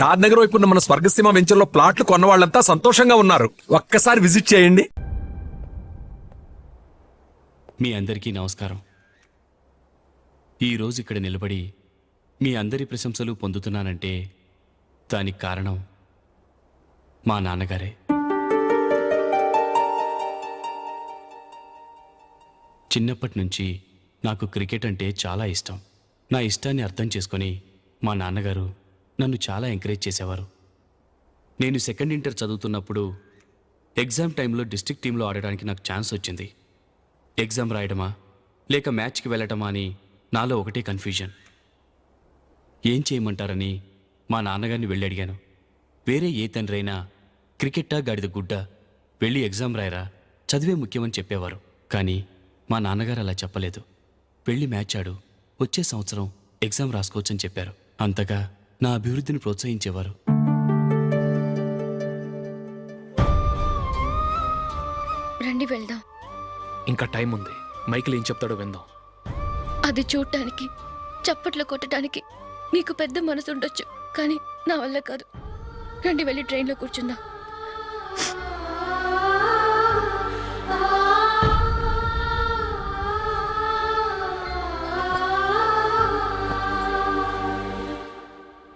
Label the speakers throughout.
Speaker 1: షాద్ నగర్ వైపు ఉన్న మన స్వర్గసీమ వెంచర్లో ప్లాట్లు కొన్న వాళ్ళంతా సంతోషంగా ఉన్నారు. ఒక్కసారి విజిట్ చేయండి.
Speaker 2: మీ అందరికీ నమస్కారం. ఈరోజు ఇక్కడ నిలబడి మీ అందరి ప్రశంసలు పొందుతున్నానంటే దానికి కారణం మా నాన్నగారే. చిన్నప్పటి నుంచి నాకు క్రికెట్ అంటే చాలా ఇష్టం. నా ఇష్టాన్ని అర్థం చేసుకొని మా నాన్నగారు నన్ను చాలా ఎంకరేజ్ చేసేవారు. నేను సెకండ్ ఇంటర్ చదువుతున్నప్పుడు ఎగ్జామ్ టైంలో డిస్ట్రిక్ట్ టీంలో ఆడడానికి నాకు ఛాన్స్ వచ్చింది. ఎగ్జామ్ రాయడమా లేక మ్యాచ్కి వెళ్ళటమా అని నాలో ఒకటే కన్ఫ్యూజన్. ఏం చేయమంటారని మా నాన్నగారిని వెళ్ళి అడిగాను. వేరే ఏ తండ్రి అయినా క్రికెట్టా గాడిద గుడ్డ, వెళ్ళి ఎగ్జామ్ రాయరా, చదివే ముఖ్యమని చెప్పేవారు. కానీ మా నాన్నగారు అలా చెప్పలేదు. వెళ్ళి మ్యాచ్ ఆడు, వచ్చే సంవత్సరం ఎగ్జామ్ రాసుకోవచ్చని చెప్పారు. అంతగా నా అభివృద్ధిని ప్రోత్సహించేవారు.
Speaker 3: రండి వెళ్దాం.
Speaker 4: ఇంకా టైం ఉంది. మైకిల్ ఏం చెప్తాడో విందాం.
Speaker 3: అది చూడటానికి, చప్పట్లు కొట్టడానికి మీకు పెద్ద మనసు ఉండొచ్చు, కానీ నా వల్ల కాదు. రండి వెళ్ళి ట్రైన్లో కూర్చుందాం.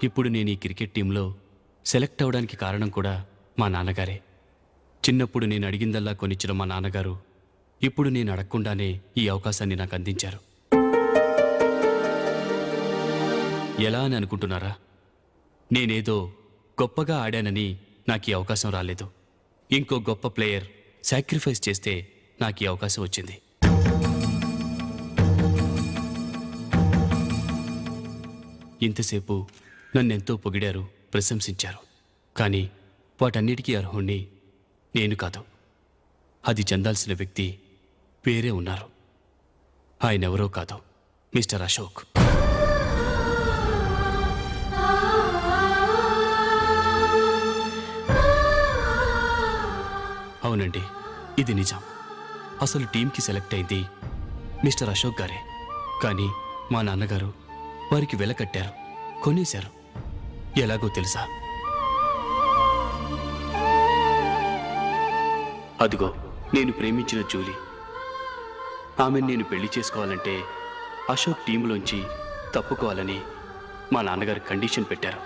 Speaker 2: ఇప్పుడు నేను ఈ క్రికెట్ టీంలో సెలెక్ట్ అవ్వడానికి కారణం కూడా మా నాన్నగారే. చిన్నప్పుడు నేను అడిగిందల్లా కొనిచ్చిన మా నాన్నగారు ఇప్పుడు నేను అడగకుండానే ఈ అవకాశాన్ని నాకు అందించారు. ఎలా అని అనుకుంటున్నారా? నేనేదో గొప్పగా ఆడానని నాకు ఈ అవకాశం రాలేదు. ఇంకో గొప్ప ప్లేయర్ సాక్రిఫైస్ చేస్తే నాకు ఈ అవకాశం వచ్చింది. ఇంతసేపు నన్నెంతో పొగిడారు, ప్రశంసించారు. కానీ వాటన్నిటికీ అర్హుణ్ణి నేను కాదు. అది చెందాల్సిన వ్యక్తి వేరే ఉన్నారు. ఆయనెవరో కాదు, మిస్టర్ అశోక్. అవునండి, ఇది నిజం. అసలు టీంకి సెలెక్ట్ అయింది మిస్టర్ అశోక్ గారే. కానీ మా నాన్నగారు వారికి వెల కట్టారు, కొనేశారు. ఎలాగో తెలుసా? అదిగో నేను ప్రేమించిన జూలీ. ఆమెను నేను పెళ్లి చేసుకోవాలంటే అశోక్ టీంలోంచి తప్పుకోవాలని మా నాన్నగారు కండిషన్ పెట్టారు.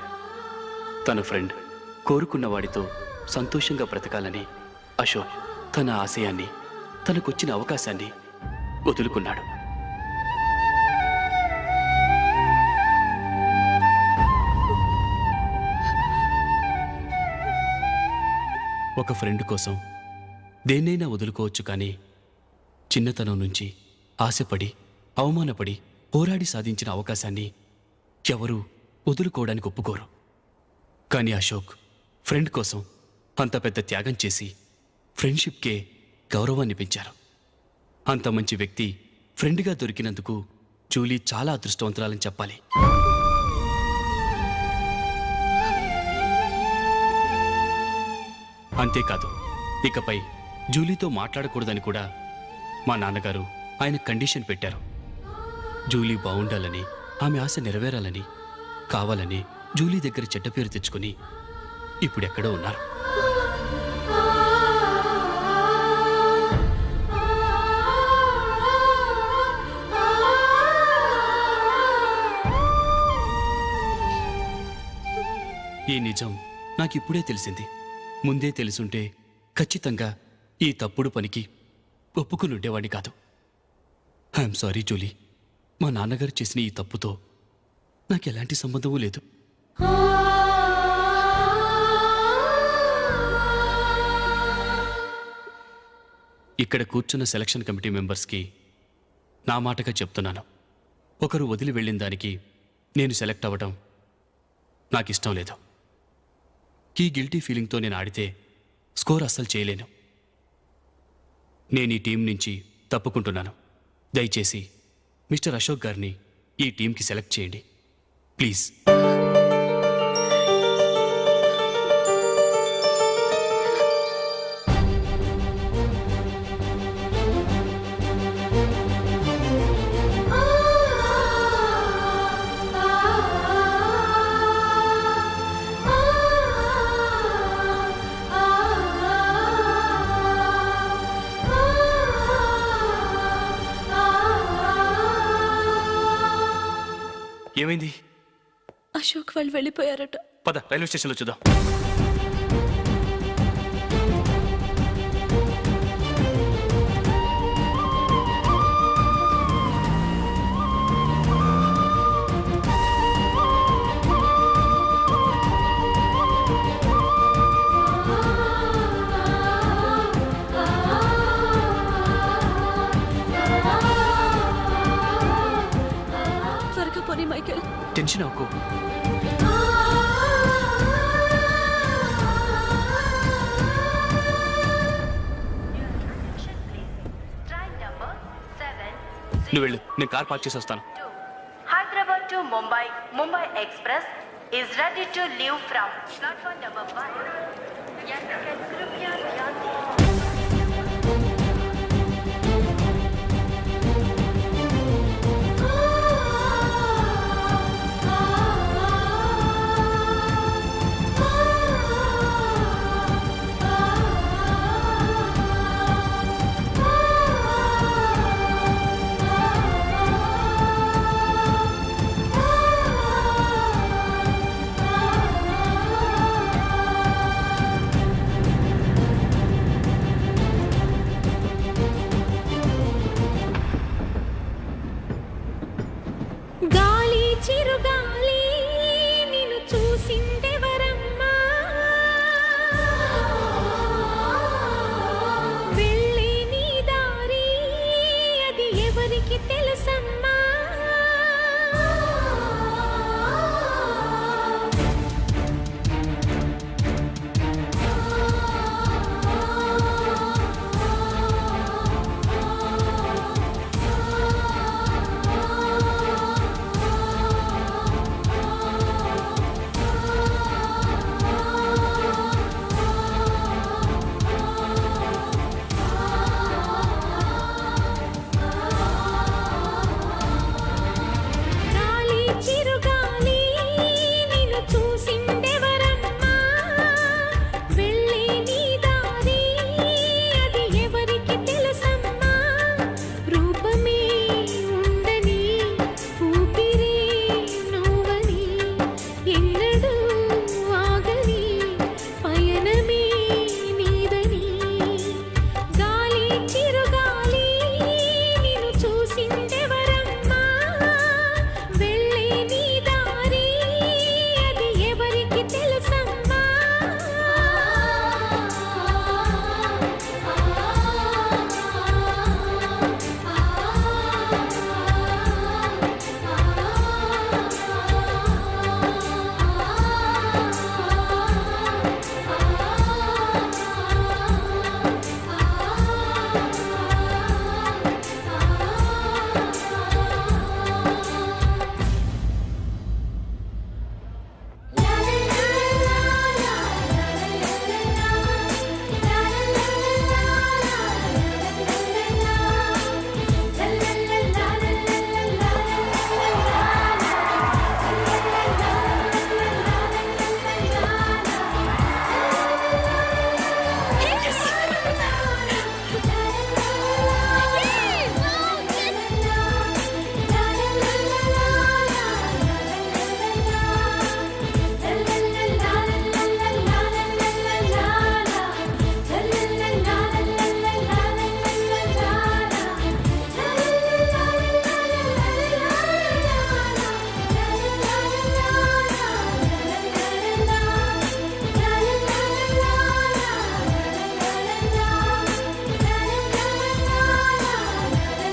Speaker 2: తన ఫ్రెండ్ కోరుకున్న వాడితో సంతోషంగా బ్రతకాలని అశోక్ తన ఆశయాన్ని, తనకొచ్చిన అవకాశాన్ని వదులుకున్నాడు. ఒక ఫ్రెండ్ కోసం దేన్నైనా వదులుకోవచ్చు, కానీ చిన్నతనం నుంచి ఆశపడి, అవమానపడి, పోరాడి సాధించిన అవకాశాన్ని ఎవరూ వదులుకోవడానికి ఒప్పుకోరు. కానీ అశోక్ ఫ్రెండ్ కోసం అంత పెద్ద త్యాగం చేసి ఫ్రెండ్షిప్కే గౌరవాన్ని పెంచారు. అంత మంచి వ్యక్తి ఫ్రెండ్గా దొరికినందుకు జూలీ చాలా అదృష్టవంతురాలని చెప్పాలి. అంతేకాదు, ఇకపై జూలీతో మాట్లాడకూడదని కూడా మా నాన్నగారు ఆయన కండిషన్ పెట్టారు. జూలీ బాగుండాలని, ఆమె ఆశ నెరవేరాలని, కావాలని జూలీ దగ్గర చెడ్డ పేరు తెచ్చుకుని ఇప్పుడెక్కడో ఉన్నారు. ఈ నిజం నాకిప్పుడే తెలిసింది. ముందే తెలుసుంటే ఖచ్చితంగా ఈ తప్పుడు పనికి ఒప్పుకుని ఉండేవాడిని కాదు. I'm sorry Julie. మా నాన్నగారు చేసిన ఈ తప్పుతో నాకు ఎలాంటి సంబంధమూ లేదు. ఇక్కడ కూర్చున్న సెలక్షన్ కమిటీ మెంబర్స్కి నా మాటగా చెప్తున్నాను. ఒకరు వదిలి వెళ్ళిన దానికి నేను సెలెక్ట్ అవ్వడం నాకు ఇష్టం లేదు. ఈ గిల్టీ ఫీలింగ్తో నేను ఆడితే స్కోర్ అస్సలు చేయలేను. నేను ఈ టీం నుంచి తప్పుకుంటున్నాను. దయచేసి మిస్టర్ అశోక్ గారిని ఈ టీంకి సెలెక్ట్ చేయండి ప్లీజ్. ఏమైంది?
Speaker 3: అశోక్ వాళ్ళు వెళ్ళిపోయారట.
Speaker 2: పద రైల్వే స్టేషన్లో చూద్దాం.
Speaker 3: త్వరగా పోనీ మైకేల్.
Speaker 2: టెన్షన్ అవ్వకు. నువ్వు వెళ్ళు, నేను కార్ పార్క్ చేసి వస్తాను.
Speaker 5: Hyderabad to Mumbai, Mumbai Express is ready to leave from platform number 1. Yatrikan, कृपया ध्यान दें.